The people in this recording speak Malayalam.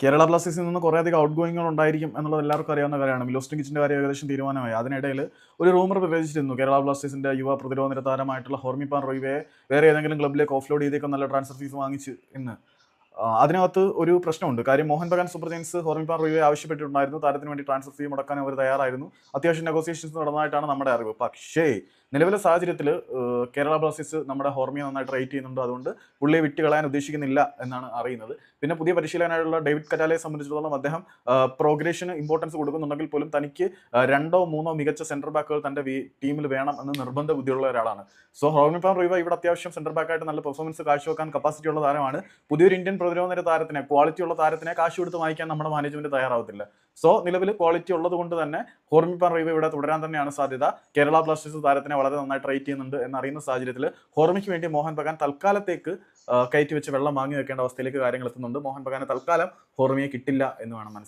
കേരള ബ്ലാസ്റ്റേഴ്സിൽ നിന്ന് കുറേയധികം ഔട്ട് ഗോയിങ്ങുകൾ ഉണ്ടായിരിക്കും എന്നുള്ളത് എല്ലാവർക്കും അറിയാവുന്ന കാര്യമാണ്. മിലോസ്റ്റിൻ കിച്ചിൻ്റെ കാര്യം ഏകദേശം തീരുമാനമായി. അതിനിടയിൽ ഒരു റൂമർ പ്രവേശിച്ചിരുന്നു, കേരള ബ്ലാസ്റ്റേഴ്സിൻ്റെ യുവ പ്രതിരോധ നിര താരമായിട്ടുള്ള ഹോർമിപ്പാൻ റോയിവയെ വേറെ ഏതെങ്കിലും ക്ലബ്ബിലേക്ക് ഓഫ്ലോഡ് ചെയ്തേക്കും നല്ല ട്രാൻസ്ഫർ ഫീസ് വാങ്ങിച്ച് എന്ന്. അതിനകത്ത് ഒരു പ്രശ്നമുണ്ട്. കാര്യം മോഹൻ ബഗാൻ സൂപ്പർ ജയൻസ് ഹോർമിപ്പാൻ റോയിവയെ ആവശ്യപ്പെട്ടിട്ടുണ്ടായിരുന്നു. താരത്തിന് വേണ്ടി ട്രാൻസ്ഫർ ഫീ മുടക്കാൻ അവർ തയ്യാറായിരുന്നു. അത്യാവശ്യം നെഗോസിയേഷൻസ് നടന്നതായിട്ടാണ് നമ്മുടെ അറിവ്. പക്ഷേ നിലവിലെ സാഹചര്യത്തിൽ കേരള ബ്ലാസ്റ്റേഴ്സ് നമ്മുടെ ഹോർമിയെ നന്നായിട്ട് റേറ്റ് ചെയ്യുന്നുണ്ട്. അതുകൊണ്ട് പുള്ളിയെ വിട്ട് കളയാൻ ഉദ്ദേശിക്കുന്നില്ല എന്നാണ് അറിയുന്നത്. പിന്നെ പുതിയ പരിശീലകനായിട്ടുള്ള ഡേവിഡ് കറ്റാലയെ സംബന്ധിച്ചിടത്തോളം അദ്ദേഹം പ്രോഗ്രഷന് ഇമ്പോർട്ടൻസ് കൊടുക്കുന്നുണ്ടെങ്കിൽ പോലും തനിക്ക് 2-3 മികച്ച സെന്റർ ബാക്കുകൾ തന്റെ ടീമിൽ വേണം എന്ന് നിർബന്ധ ബുദ്ധിയുള്ള ഒരാളാണ്. സോ ഹോർമിപ്പാൻ റോയിവ ഇവിടെ അത്യാവശ്യം സെന്റർ ബാക്കായിട്ട് നല്ല പെർഫോമൻസ് കാഴ്ചവെക്കാൻ കപ്പാസിറ്റി ഉള്ള താരമാണ്. പുതിയൊരു ഇന്ത്യൻ പ്രതിരോധ നിര താരത്തിനെ, ക്വാളിറ്റി ഉള്ള താരത്തിനെ കാശ് കൊടുത്ത് വാങ്ങിക്കാൻ നമ്മുടെ മാനേജ്മെന്റ് തയ്യാറാവത്തില്ല. സോ നിലവിൽ ക്വാളിറ്റി ഉള്ളത് കൊണ്ട് തന്നെ ഹോർമിപ്പാൻ റോയിവ ഇവിടെ തുടരാൻ തന്നെയാണ് സാധ്യത. കേരള ബ്ലാസ്റ്റേഴ്സ് താരത്തിനെ വളരെ നന്നായിട്ട് റേറ്റ് ചെയ്യുന്നുണ്ട് എന്നറിയുന്ന സാഹചര്യത്തിൽ ഹോർമിക്ക് വേണ്ടി മോഹൻ ബഗാൻ തൽക്കാലത്തേക്ക് കയറ്റി വെച്ച് വെള്ളം വാങ്ങി വെക്കേണ്ട അവസ്ഥയിലേക്ക് കാര്യങ്ങൾ എത്തുന്നുണ്ട്. മോഹൻ ബഗാന് തൽക്കാലം ഹോർമിയെ കിട്ടില്ല എന്ന് വേണം മനസ്സിലാക്കാൻ.